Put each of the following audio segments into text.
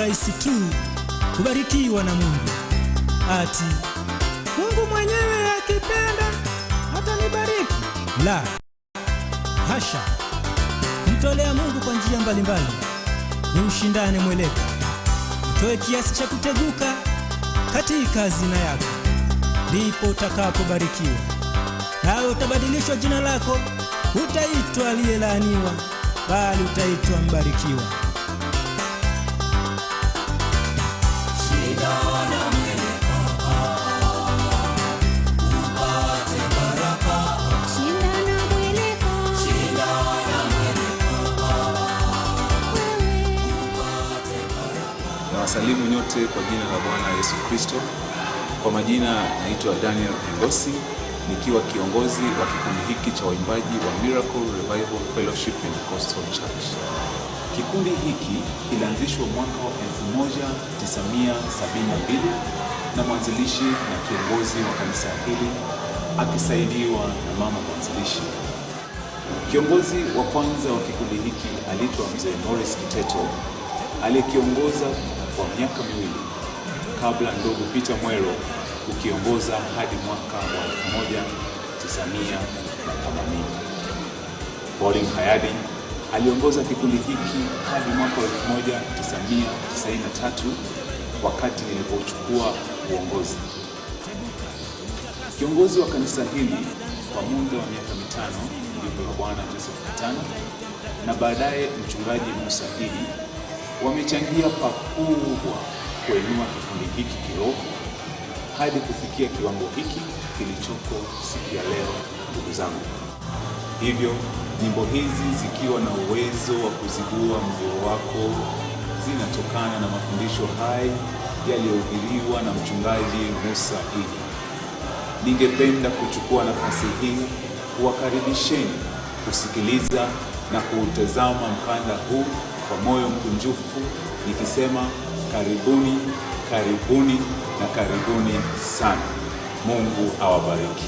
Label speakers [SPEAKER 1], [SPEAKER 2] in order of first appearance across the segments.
[SPEAKER 1] rahisi tu kubarikiwa na Mungu. Ati Mungu mwenyewe akipenda atanibariki. La hasha! Kumtolea Mungu kwa njia mbalimbali ni ushindane mweleka. Utoe kiasi cha kuteguka katika hazina yako, ndipo utakapobarikiwa. Nawe utabadilishwa jina lako, utaitwa aliyelaaniwa, bali utaitwa mbarikiwa.
[SPEAKER 2] Nawasalimu nyote kwa jina la Bwana Yesu Kristo. Kwa majina naitwa Daniel Ngosi, nikiwa kiongozi wa kikundi hiki cha waimbaji wa Miracle Revival Fellowship Pentecostal Church. Kikundi hiki kilianzishwa mwaka wa 1972 na mwanzilishi na kiongozi wa kanisa hili akisaidiwa na mama mwanzilishi. Kiongozi wa kwanza wa kikundi hiki aliitwa Mzee Morris Kiteto, aliyekiongoza kwa miaka miwili kabla ndugu Peter Mwero ukiongoza hadi mwaka wa 1980. Pauline Hayadi aliongoza kikundi hiki hadi mwaka wa 1993 wakati nilipochukua uongozi. Kiongozi wa kanisa hili kwa muda wa miaka 5 ndipo Bwana Joseph Katana na baadaye mchungaji Musa Idi wamechangia pakubwa kuinua kikundi hiki kiroho hadi kufikia kiwango hiki kilichoko siku ya leo, ndugu zangu. Hivyo nyimbo hizi zikiwa na uwezo wa kuzibua moyo wako zinatokana na mafundisho hai yaliyohubiriwa na mchungaji Musa Idi. Ningependa kuchukua nafasi hii kuwakaribisheni kusikiliza na kuutazama mkanda huu kwa moyo mkunjufu, nikisema karibuni, karibuni na karibuni sana. Mungu awabariki.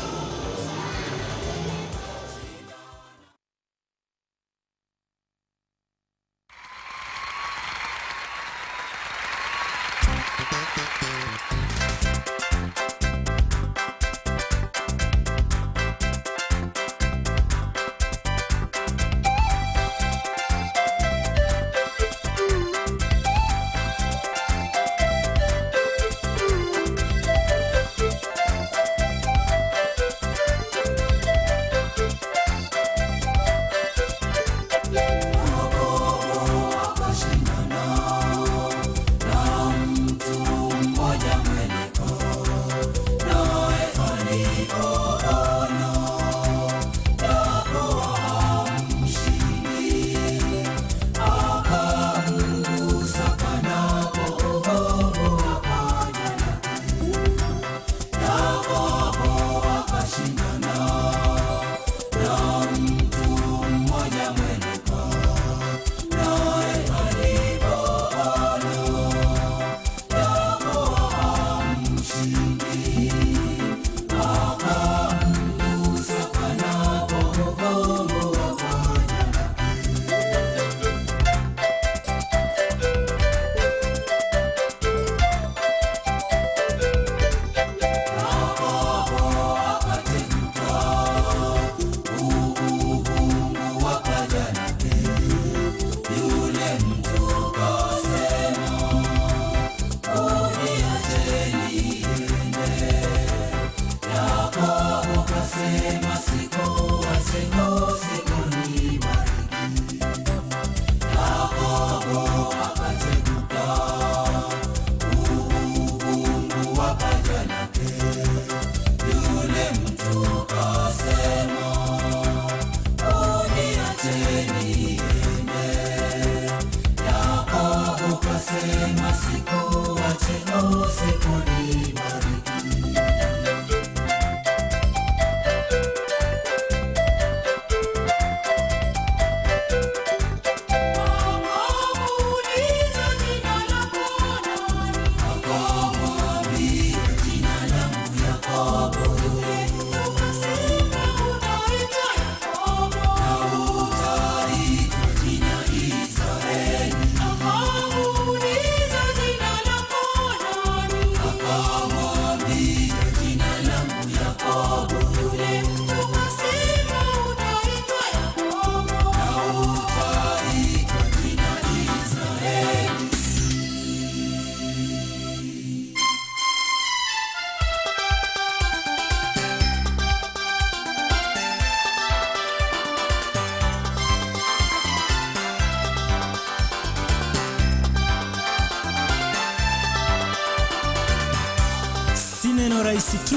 [SPEAKER 1] rahisi tu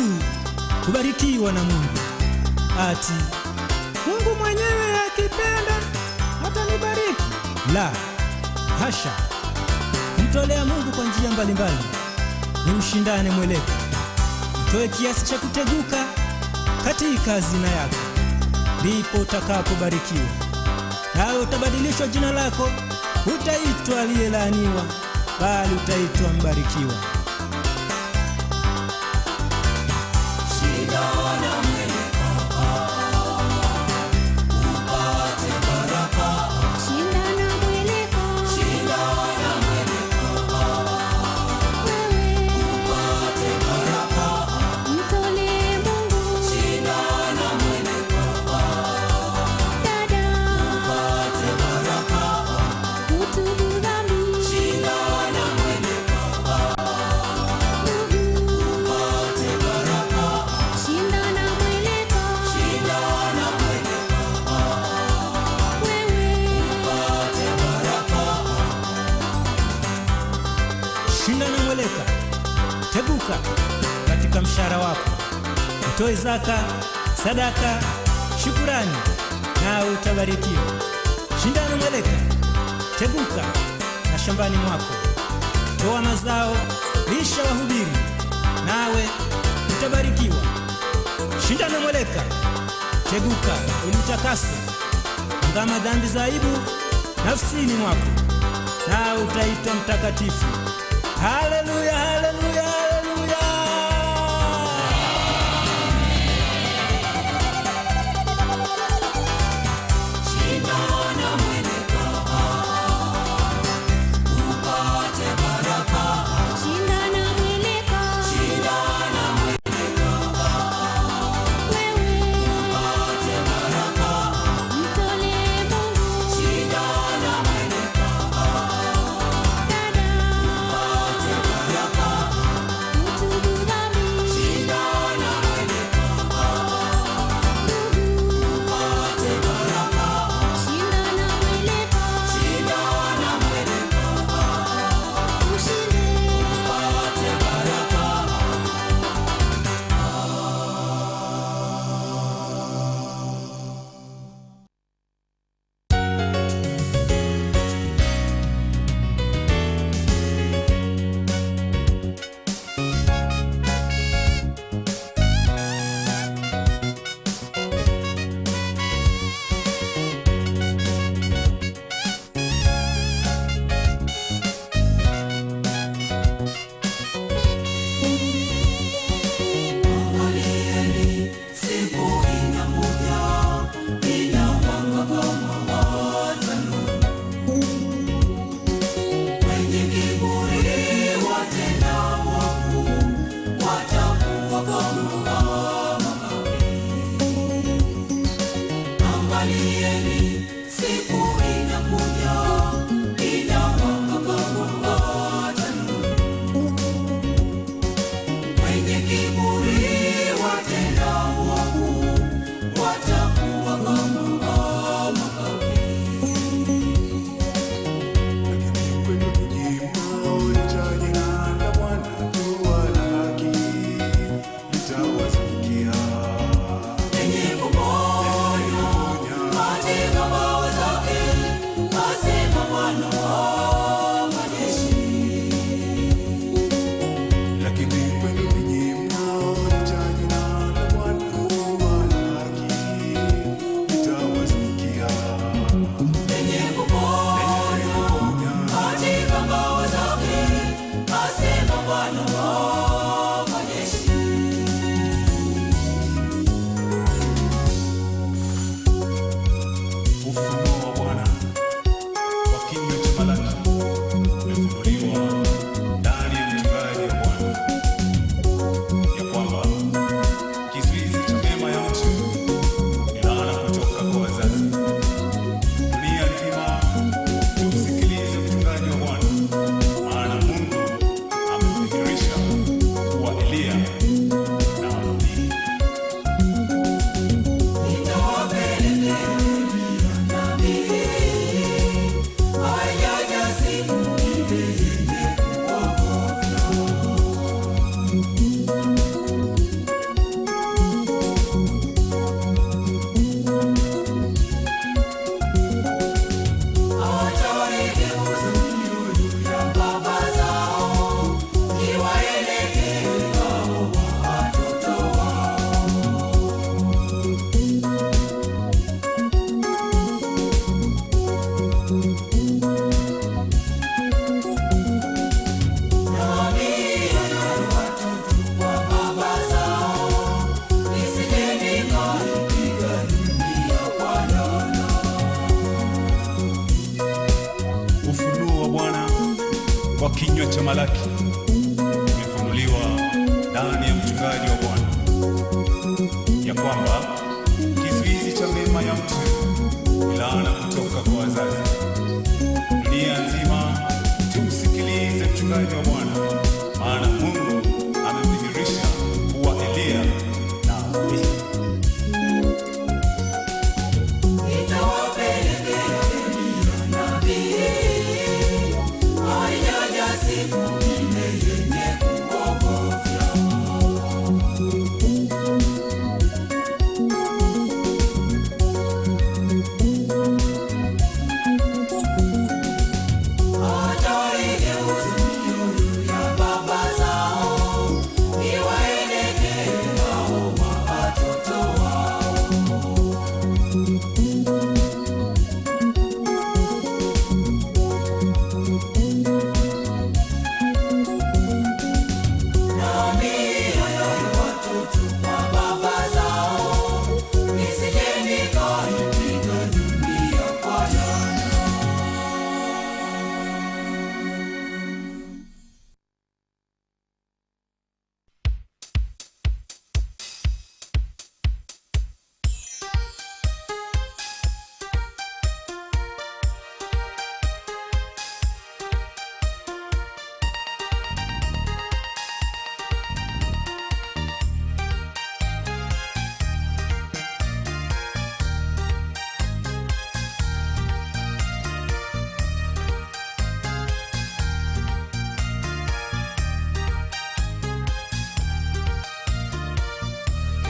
[SPEAKER 1] kubarikiwa na Mungu. Ati Mungu mwenyewe akipenda hatanibariki. La hasha! Kumtolea Mungu kwa njia mbalimbali ni ushindane mweleka. Utoe kiasi cha kuteguka katika hazina yako, ndipo utakapobarikiwa, nawe utabadilishwa jina lako. Utaitwa aliyelaaniwa, bali utaitwa mbarikiwa. Shindana mweleka, teguka katika mshahara wako, utoe zaka, sadaka, shukurani, nawe utabarikiwa. Shindana mweleka, teguka na shambani mwako, toa mazao, lisha wahubiri, nawe utabarikiwa. Shindana mweleka, teguka ili utakase, ungama dhambi za aibu nafsini mwako, nawe utaitwa mtakatifu. Haleluya, haleluya, haleluya!
[SPEAKER 3] Shindana mweleka, upate baraka. Shindana mweleka, shindana mweleka, wewe upate baraka. Mtolee Mungu, shindana mweleka, dada upate baraka.
[SPEAKER 4] kwa kinywa cha Malaki imefunuliwa ndani ya mchungaji wa Bwana ya kwamba kizuizi cha mema ya mtu ni laana kutoka kwa wazazi. Dunia nzima tumsikilize mchungaji wa Bwana, maana Mungu amemdhihirisha kuwa Eliya na Elia.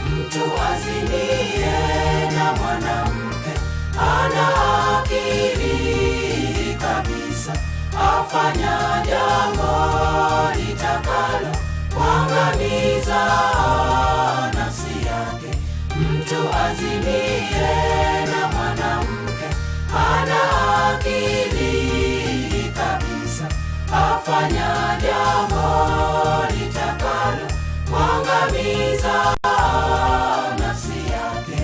[SPEAKER 3] Mtu azinie na mwanamke ana akili kabisa, afanya jambo litakalo kuangamiza nafsi yake. Mtu azinie na mwanamke ana akili kabisa, afanya jambo litakalo kuangamiza nafsi yake.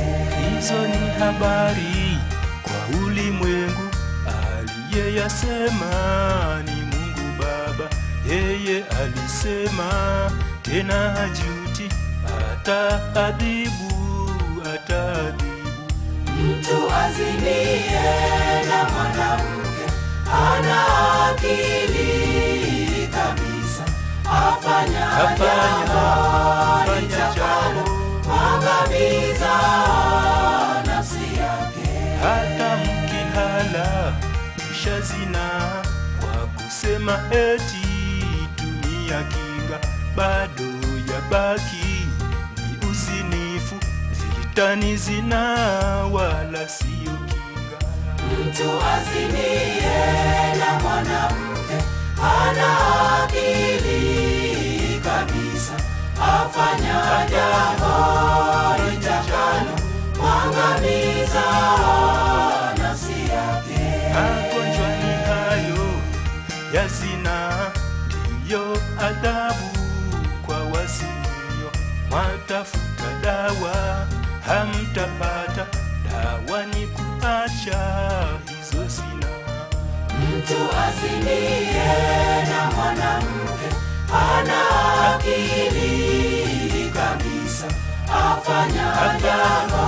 [SPEAKER 5] Hizo ni habari kwa ulimwengu, aliyeyasema ni Mungu Baba. Yeye alisema tena hajuti, ataadhibu.
[SPEAKER 3] Mtu azinie na mwanamke ana akili kabisa, afanya jambo litakalo kuangamiza nafsi yake.
[SPEAKER 5] Hata mkihala kisha zina kwa kusema eti tumia kinga, bado yabaki ni uzinifu. Vita ni zina wala sio kinga.
[SPEAKER 3] Mtu azinie na mwanamke ana akili kabisa, afanya jambo litakalo kuangamiza nafsi yake.
[SPEAKER 5] Magonjwa ni hayo ya zina, ndiyo adhabu kwa wasinio. Mwatafuta dawa hamtapata, dawa ni kuacha hizo zina.
[SPEAKER 3] Mtu azinie na mwanamke ana akili kabisa, afanya jambo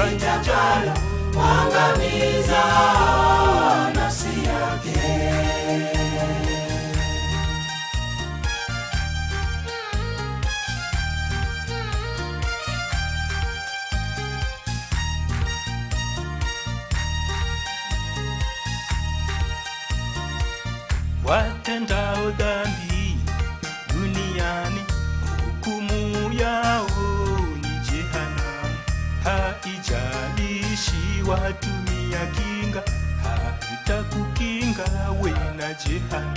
[SPEAKER 3] litakalo kuangamiza nafsi yake.
[SPEAKER 5] Watendao dhambi duniani, hukumu yao ni jehanamu. Haijalishi watumia kinga, haitakukinga we na jehanamu.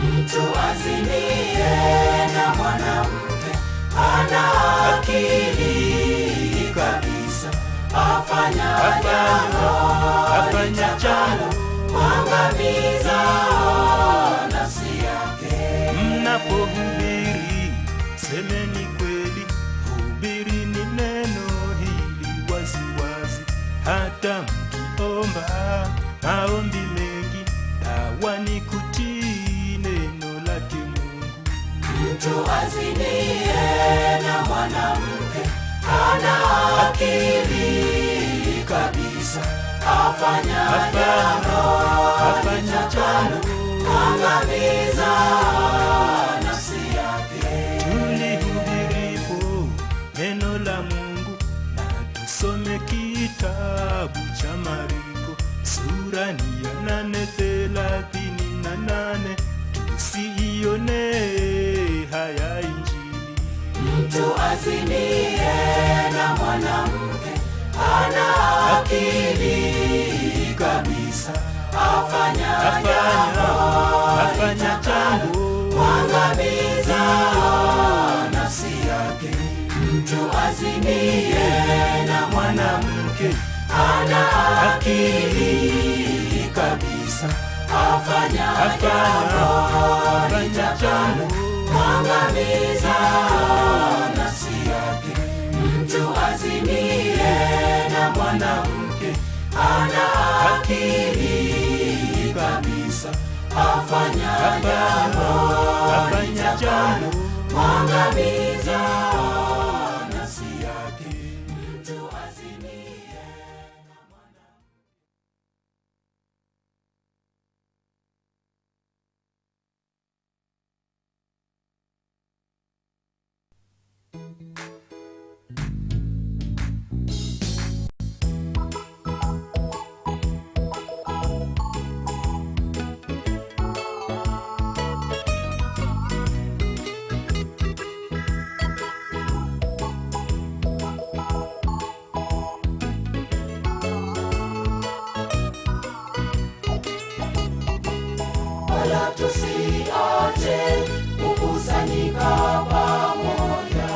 [SPEAKER 3] Mtu azinie na mwanamke ana akili kabisa, afanya jambo litakalo kuangamiza nafsi yake.
[SPEAKER 5] Mnapohubiri semeni kweli, hubirini neno hili waziwazi. Hata mkiomba maombi mengi, dawa ni kutii
[SPEAKER 3] Mtu azinie na mwanamke hana akili kabisa, afanya jambo angamiza nafsi yake.
[SPEAKER 5] Tulihubiripo neno la Mungu na tusome kitabu cha Mariko sura ni ya 8:38, tusiione haya Injili.
[SPEAKER 3] Mtu azinie na mwanamke hana akili kabisa, afanya jambo angamiza nafsi yake. Mtu azinie na mwanamke hana akili kabisa, afanya jambo angamiza nafsi yake. Mtu azinie na mwanamke hana akili kabisa, afanya jambo angamiza nafsi yake. Mtu azinie na mwanamke. Wala tusiache kukusanyika pamoja,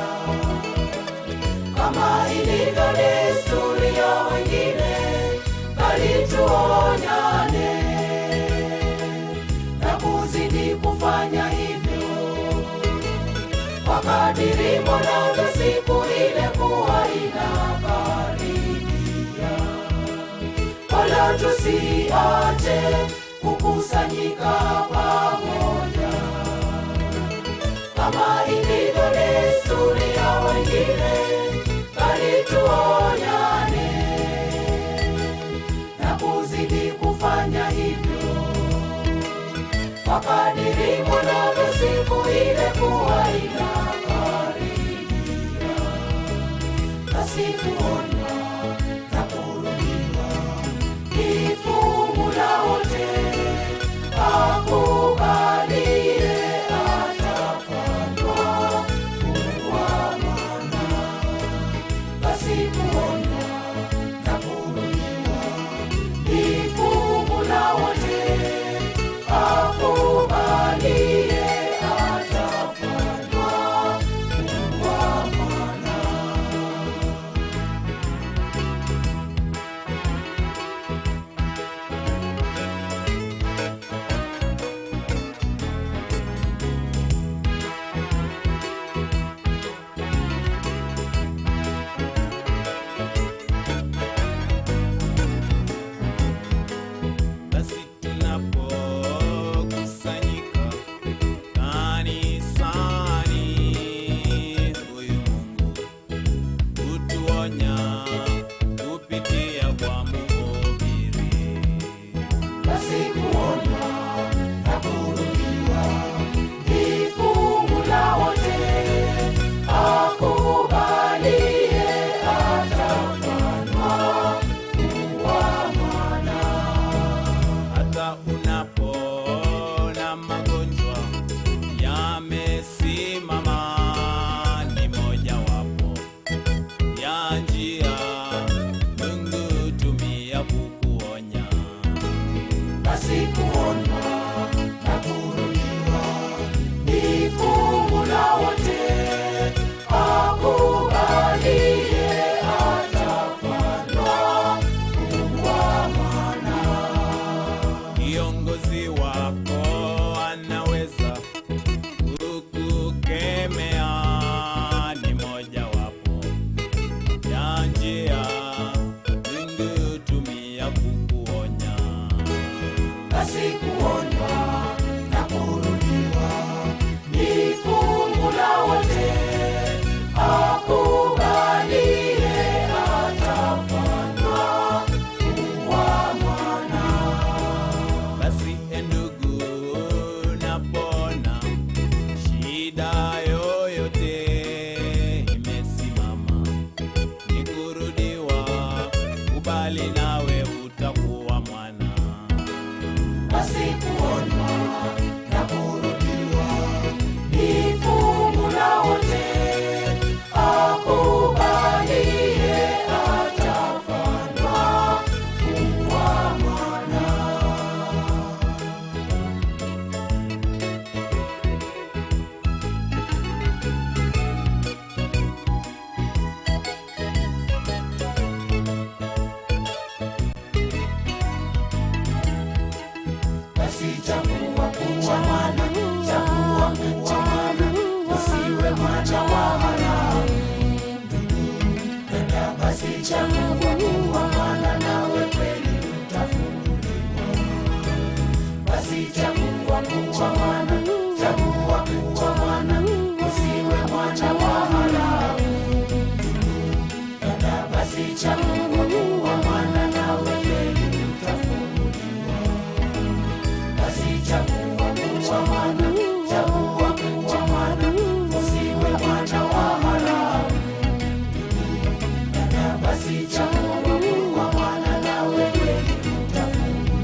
[SPEAKER 3] kama ilivyo desturi ya wengine, bali tuonyane na kuzidi kufanya hivyo, kwa kadiri mbonavyo siku ile kuwa inakaribia. Wala tusiache kukusanyika pamoja, kama ilivyo desturi ya wengine, bali tuonyane na kuzidi kufanya hivyo, kwa kadiri mbonavyo siku ile kuwa inakaribia. Basi kuonywa na kurudiwa ni fungu la wote, akubalie atafanywa kuwa mwana. Basi kuonywa na kurudiwa ni fungu la wote, akubalie atafanywa kuwa mwana.
[SPEAKER 6] Basi tunapokusanyika kanisani, huyu Mungu hutuonya kupitia kwa mhubiri.
[SPEAKER 3] Basi kuonywa na kurudiwa ni fungu la wote, akubalie atafanywa kuwa mwana.
[SPEAKER 6] Hata unapoona magonjwa yamesimama, ni mojawapo ya njia Mungu tumia kukuonya.
[SPEAKER 3] Basi kuonywa na kurudiwa ni fungu la wote, akubalie atafanywa kuwa mwana.
[SPEAKER 6] Kiongozi wako anaweza kukukemea, ni mojawapo ya njia Mungu tumia kukuonya.
[SPEAKER 3] Basi kuonywa na kurudiwa ni fungu basi chagua kuwa mwana nawe kweli utafunguliwa. Basi chagua kuwa mwana, chagua kuwa mwana, usiwe mwana wa haramu. Dada, basi chagua kuwa mwana nawe kweli utafunguliwa. Basi chagua kuwa mwana, chagua kuwa mwana, usiwe mwana wa haramu. Dada, basi chagua kuwa mwana nawe kweli utafunguliwa.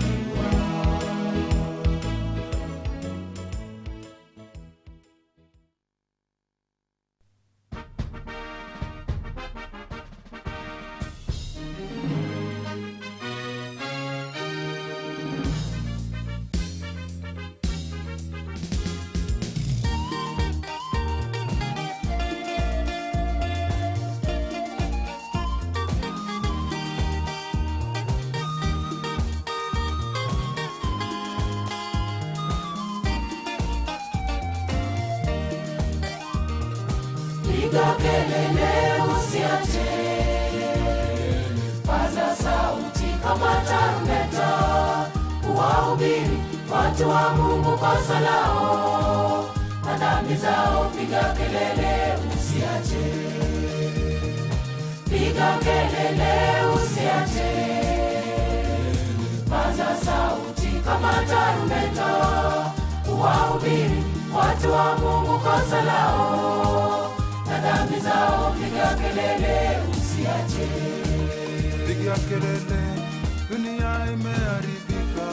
[SPEAKER 3] Piga kelele usiache, paza sauti kama tarumbeta, kuwahubiri watu wa Mungu kosa lao na dhambi zao. Piga kelele usiache, piga kelele usiache, paza sauti kama tarumbeta, kuwahubiri watu wa Mungu kosa lao na dhambi zao. Piga kelele usiache,
[SPEAKER 7] piga kelele, dunia imeharibika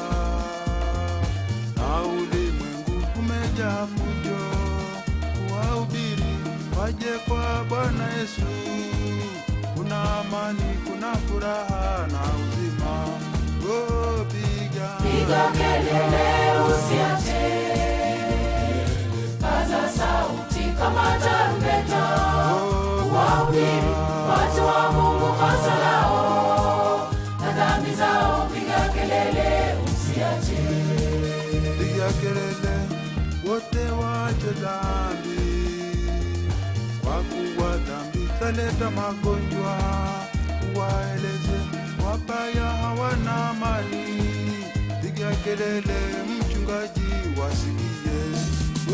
[SPEAKER 7] na ulimwengu umejaa fujo. Kuwahubiri waje kwa Bwana Yesu, kuna amani, kuna furaha na uzima. Oh,
[SPEAKER 3] piga kelele usiache, paza sauti kama tarumbeta, kuwahubiri watu wa Mungu kosa lao na dhambi zao. Piga kelele usiache,
[SPEAKER 7] piga kelele, wote waache dhambi, kwa kuwa dhambi zaleta magonjwa. Waeleze wabaya hawana amani, piga kelele, mchungaji wasikie.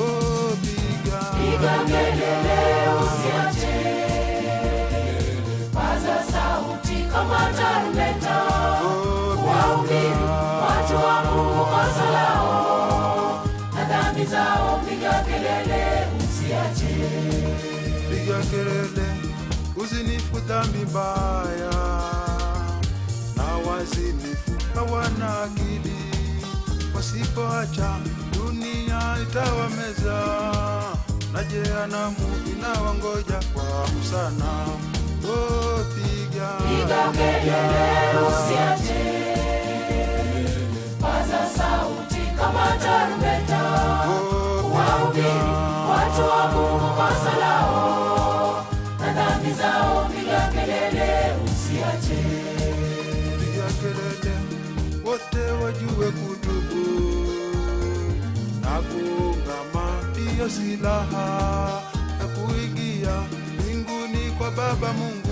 [SPEAKER 7] Oh,
[SPEAKER 3] piga kelele usiache, paza sauti kama tarumbeta, kuwahubiri watu wa Mungu kosa lao na dhambi zao. Piga kelele usiache,
[SPEAKER 7] piga kelele, uzinifu dhambi mbaya na wazinifu hawana akili. Wasipoacha dunia itawameza, na jehanamu inawangoja kwa hamu sana. Oh,
[SPEAKER 3] piga kelele usiache, paza sauti kama tarumbeta, kuwahubiri watu wa Mungu kosa lao na dhambi zao. Piga kelele usiache,
[SPEAKER 7] piga kelele, wote wajue kutubu na kuungama ndiyo silaha na kuingia mbinguni kwa Baba Mungu.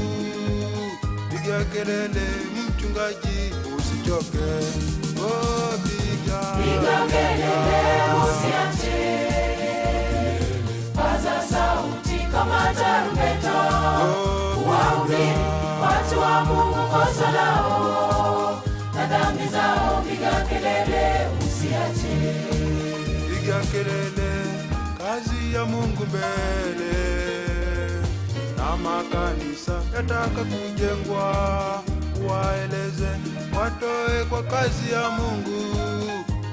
[SPEAKER 7] Piga kelele, mchungaji usichoke. Oh,
[SPEAKER 3] piga kelele usiache, paza sauti kama tarumbeta, kuwahubiri watu wa Mungu kosa lao na dhambi zao. Piga kelele usiache,
[SPEAKER 7] piga kelele, kazi ya Mungu mbele na makanisa yataka kujengwa. Waeleze watoe kwa kazi ya Mungu,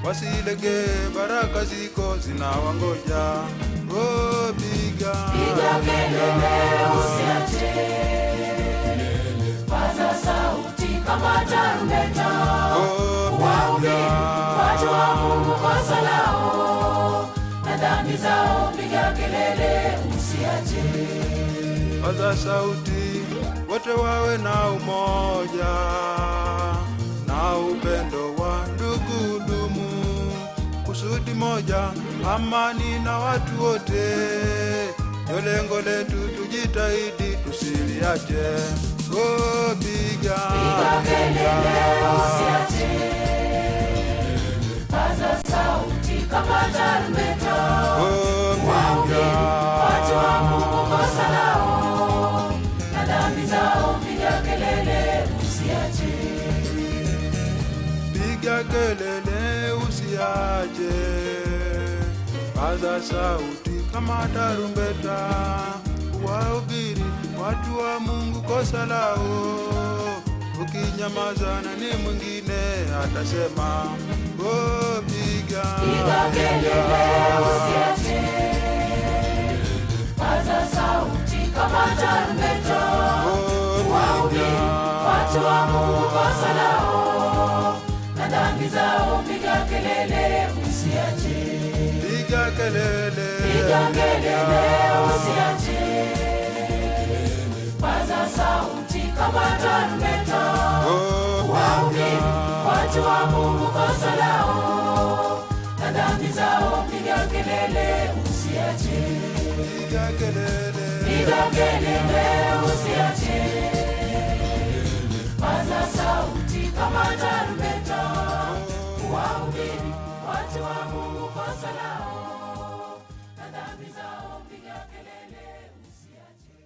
[SPEAKER 7] wasilege, baraka ziko zinawangoja. Oh, piga
[SPEAKER 3] kelele usiache, paza sauti kama tarumbeta, kuwahubiri watu wa Mungu kosa lao na dhambi zao. Piga kelele usiache,
[SPEAKER 7] paza sauti, wote wawe na umoja na upendo wa ndugu dumu, kusudi moja, amani na watu wote ndio lengo letu, tujitahidi tusiliache. Oh, piga
[SPEAKER 3] kelele usiache, paza sauti kama tarumbeta.
[SPEAKER 7] Oh, piga
[SPEAKER 3] Watu wa Mungu kosa lao na dhambi zao, piga kelele usiache.
[SPEAKER 7] piga kelele usiache, paza sauti kama tarumbeta, wahubiri watu wa Mungu kosa lao. Ukinyamaza nani mwingine atasema? Oh, piga
[SPEAKER 3] kelele usiache, paza sauti kama tarumbeta. Wahubiri watu wa Mungu kosa lao na dhambi zao, piga kelele usiache.
[SPEAKER 7] piga kelele
[SPEAKER 3] Usiache, paza sauti kama tarumbeta. Wahubiri watu wa Mungu kosa lao na dhambi zao, piga kelele usiache.
[SPEAKER 7] piga kelele
[SPEAKER 3] Usiache, paza sauti kama tarumbeta. Wahubiri watu wa Mungu kosa lao na dhambi zao, piga kelele usiache.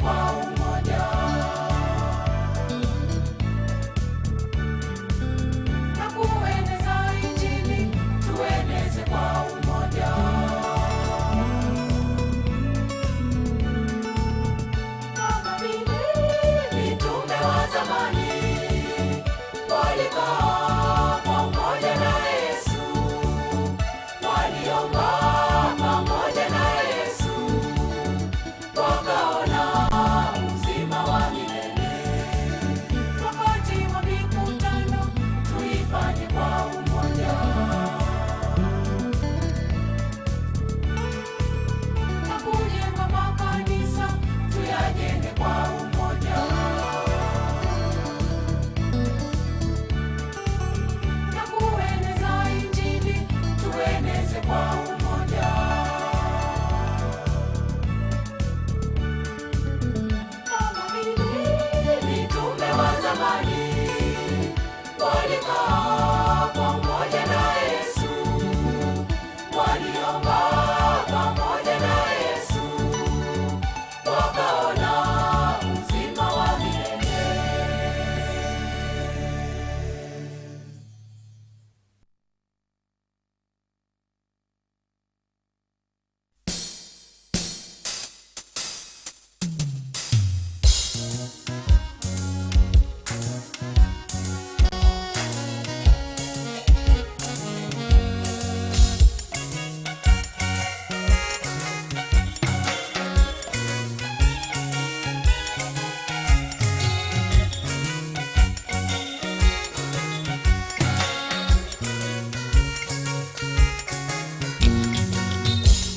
[SPEAKER 3] kwa umoja. Na kueneza Injili, tueneze kwa umoja. Kama vile mitume wa zamani walikaa pamoja na Yesu, waliomba pamoja na Yesu, wakaona uzima wa milele. Wakati wa mikutano tuifanye kwa umoja. Na kujenga makanisa tuyajenge kwa umoja. Na kueneza Injili tueneze kwa umoja. Kama vile mitume wa zamani walikaa pamoja na Yesu, waliomba pamoja na Yesu, wakaona uzima wa milele.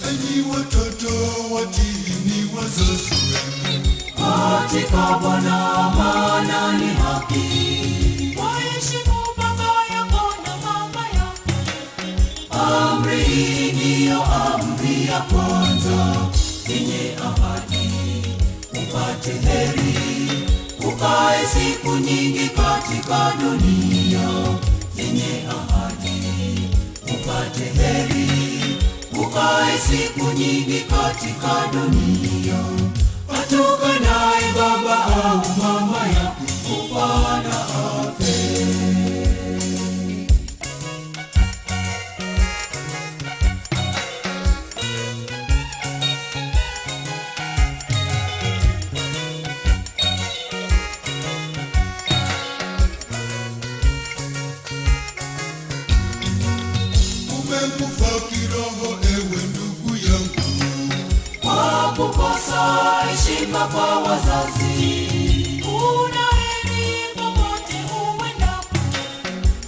[SPEAKER 7] Enyi watoto watiini wazazi wenu
[SPEAKER 3] Katika Bwana maana ni haki. Waheshimu baba yako na mama yako. Amri hii ndiyo amri ya kwanza yenye ahadi, upate heri, ukae siku nyingi katika dunia yenye ahadi, upate heri, ukae siku nyingi katika dunia. Atukanaye baba au mama yako kufa na afe.
[SPEAKER 7] umekufa kiroho ewe ndugu yangu
[SPEAKER 3] Kwa kukosa heshima kwa wazazi, una heri popote uendapo.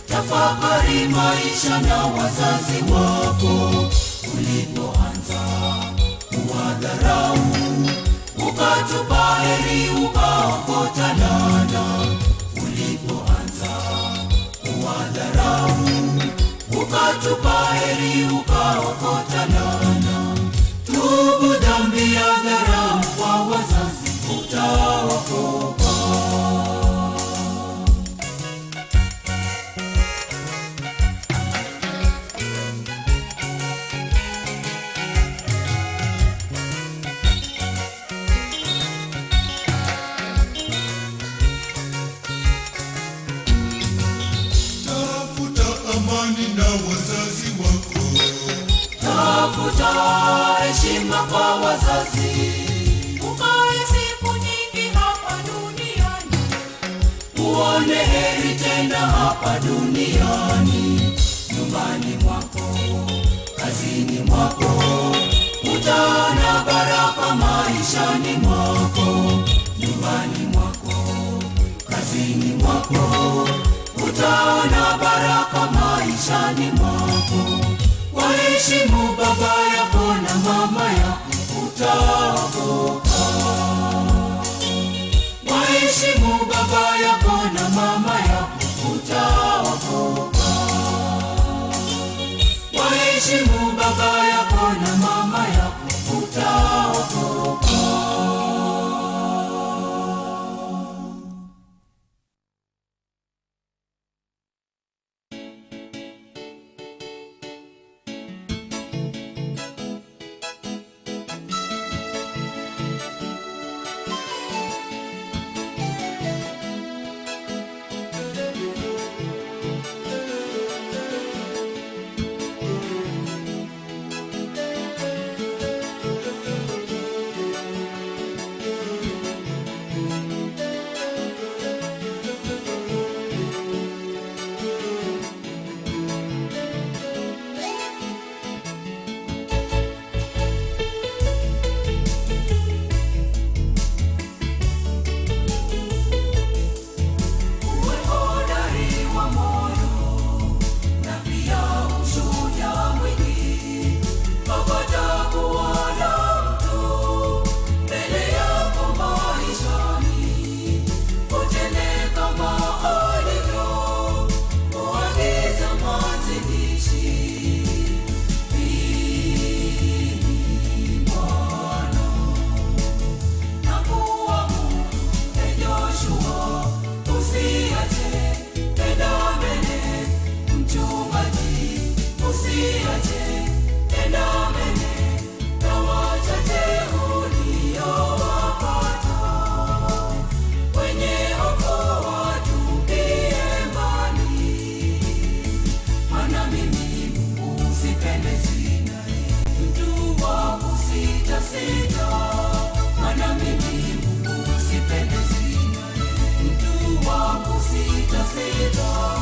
[SPEAKER 3] Tafakari maisha na wazazi wako ulipoanza kuwadharau, ukatupa heri ukaokota laana. Ulipoanza kuwadharau, ukatupa heri ukaokota laana. Tubu dhambi ya dharau kwa wazazi, utaokoka.
[SPEAKER 7] tafuta amani na wazazi wako
[SPEAKER 3] Tafuta heshima kwa wazazi, ukae siku nyingi hapa duniani, uone heri tena hapa duniani. Nyumbani mwako, kazini mwako, utaona baraka maishani mwako. Nyumbani mwako, kazini mwako, utaona baraka maishani mwako. Waheshimu baba yako na mama yako, utaokoka. Waheshimu baba yako na mama yako, utaokoka. Waheshimu baba yako na mama yako, utaokoka. sita, maana mimi Mungu sipendezwi naye. Mtu wa kusita sita.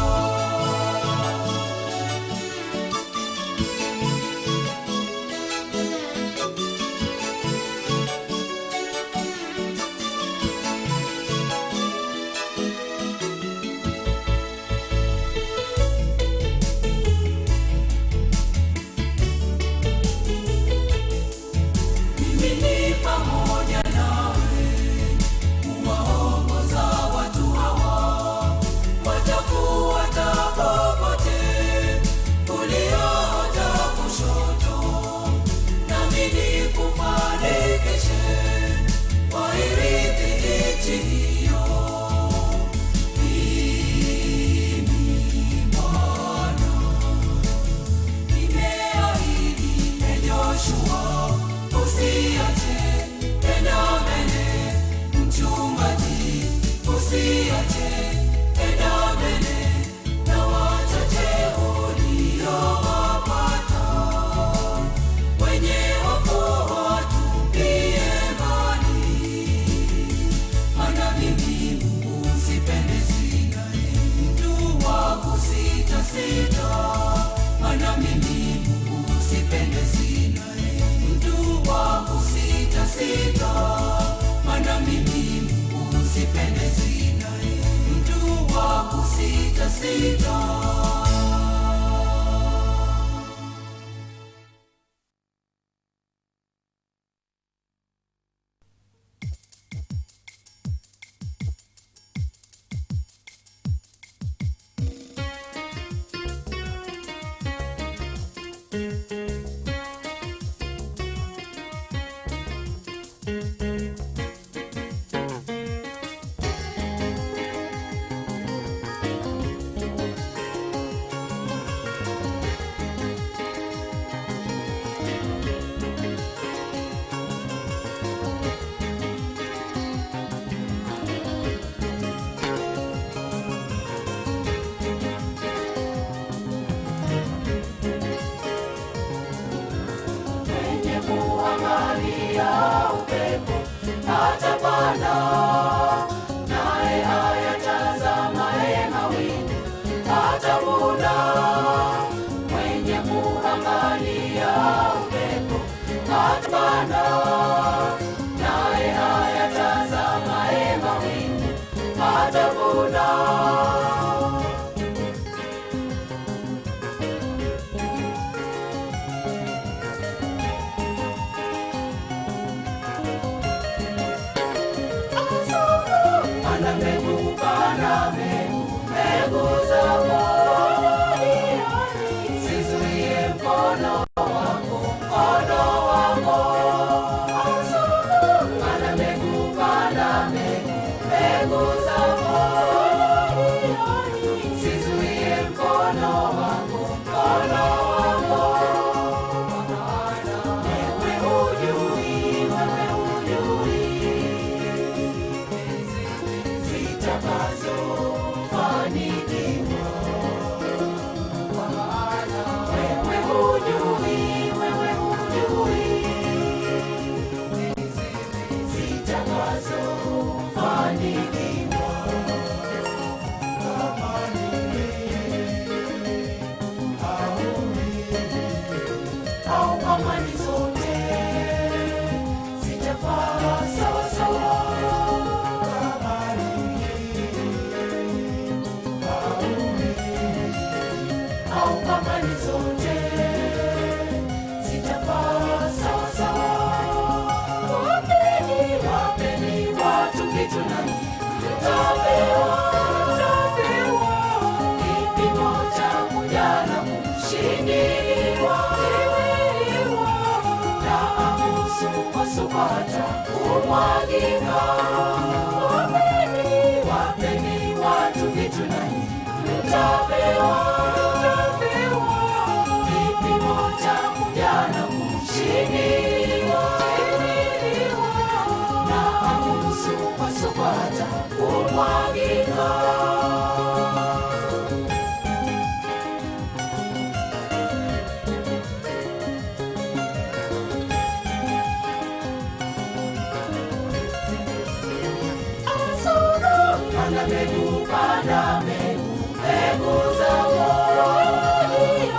[SPEAKER 3] panda mbegu, panda mbegu, mbegu za moyoni.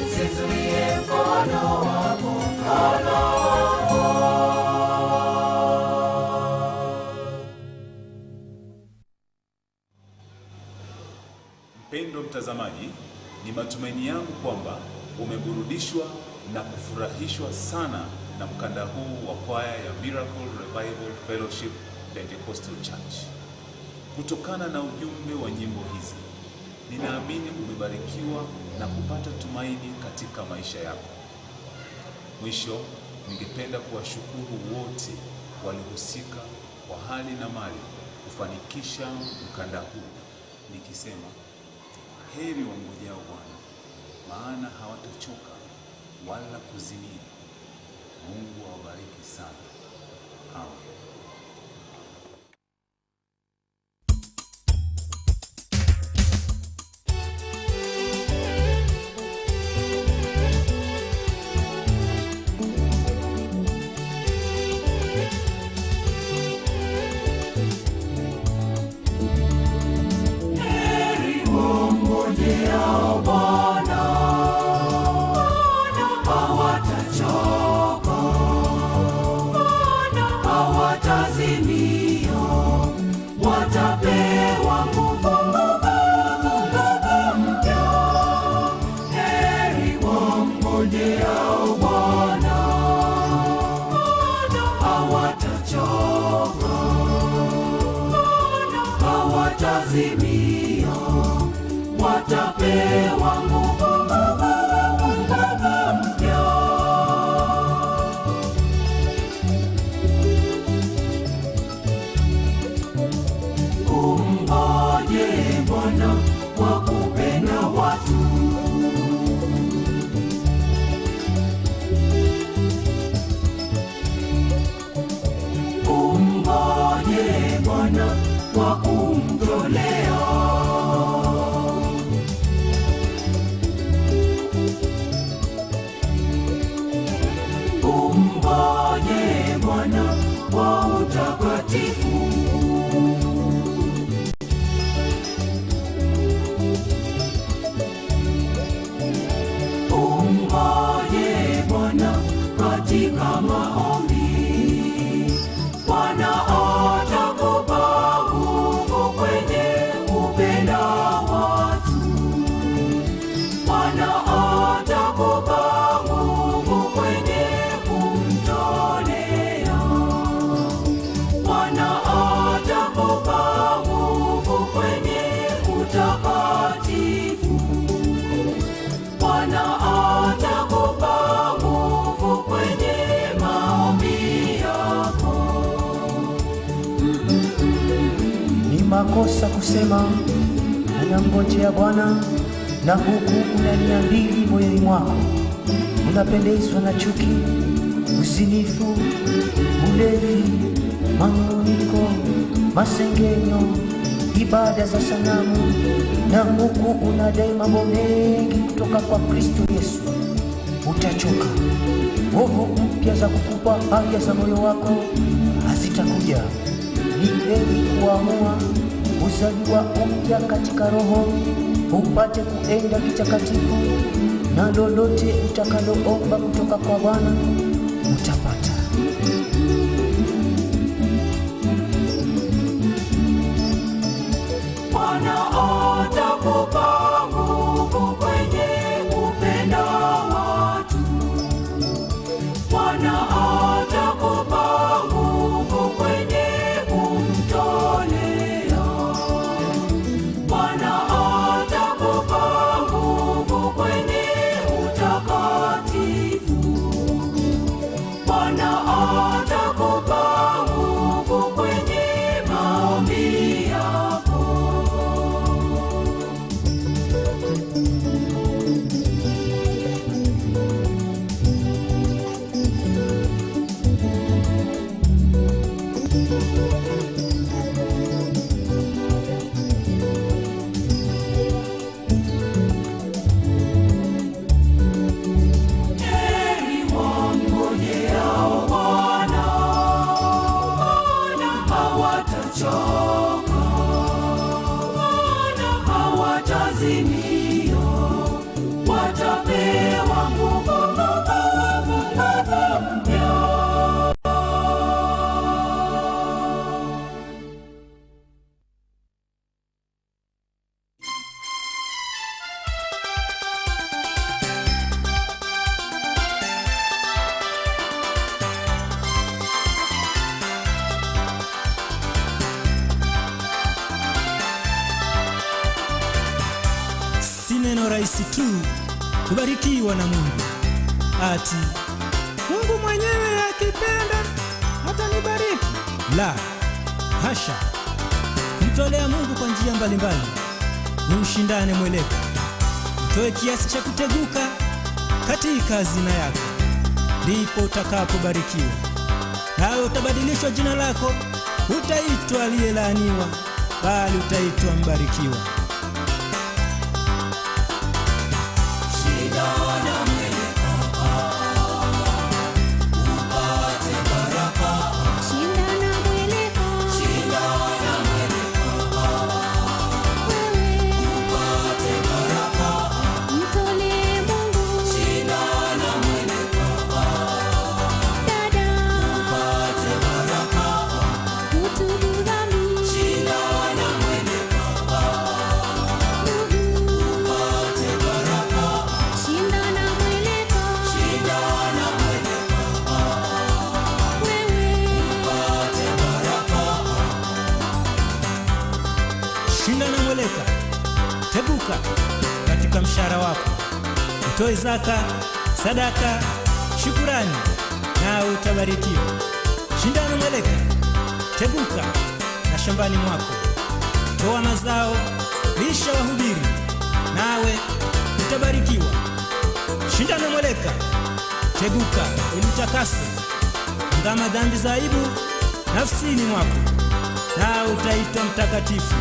[SPEAKER 3] Usizuie mkono wako, mkono wako.
[SPEAKER 2] Mpendwa mtazamaji, ni matumaini yangu kwamba umeburudishwa na kufurahishwa sana na mkanda huu wa kwaya ya Miracle Revival Fellowship Pentecostal Church. Kutokana na ujumbe wa nyimbo hizi, ninaamini umebarikiwa na kupata tumaini katika maisha yako. Mwisho, ningependa kuwashukuru wote walihusika kwa hali na mali kufanikisha mkanda huu, nikisema heri wangojao Bwana, maana hawatachoka wala kuzimia. Mungu awabariki sana. Amen.
[SPEAKER 3] Watapewa nguvu mpya. Umngoje Bwana kwa kupenda watu. Umngoje Bwana kwa kumtolea. Umngoje Bwana kwa utakatifu. Umngoje Bwana katika maombi. Bwana atakupa nguvu kwenye kupenda watu. Bwana atakupa nguvu kwenye kumtolea. Bwana atakupa nguvu kwenye utakatifu. Bwana atakupa nguvu kwenye maombi yako.
[SPEAKER 8] Ni makosa kusema unamngojea Bwana na huku una nia mbili moyoni mwako. Unapendezwa na chuki, uzinifu, ulevi, manung'uniko, masengenyo, ibada za sanamu, na huku unadai mambo mengi kutoka kwa Kristo Yesu. Utachoka. Nguvu mpya za kukupa haja za moyo wako hazitakuja. Ni heri kuamua kuzaliwa upya katika Roho, upate kuenda kitakatifu, na lolote utakaloomba kutoka kwa Bwana utapata.
[SPEAKER 3] Bwana atakupa nguvu kwenye kupenda watu. Bwana atakupa nguvu kwenye kumtolea. Bwana atakupa nguvu kwenye utakatifu. Bwana atakupa nguvu kwenye maombi yako. Heri wamngojeao Bwana.
[SPEAKER 1] basi tu kubarikiwa na Mungu. Ati Mungu mwenyewe akipenda hatanibariki. La hasha! Kumtolea Mungu kwa njia mbalimbali ni ushindane mweleka. Utoe kiasi cha kuteguka katika hazina yako, ndipo utakapobarikiwa, nawe utabadilishwa jina lako. Utaitwa aliyelaaniwa, bali utaitwa mbarikiwa. Shinda na mweleka, teguka katika mshahara wako, utoe zaka, sadaka, shukurani, na utabarikiwa. Shinda na mweleka, teguka na shambani mwako, toa mazao, lisha wahubiri, nawe utabarikiwa. Shinda na mweleka, teguka ili utakase, ungama dhambi za aibu nafsini mwako, na utaitwa mtakatifu.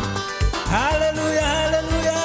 [SPEAKER 1] Haleluya, haleluya.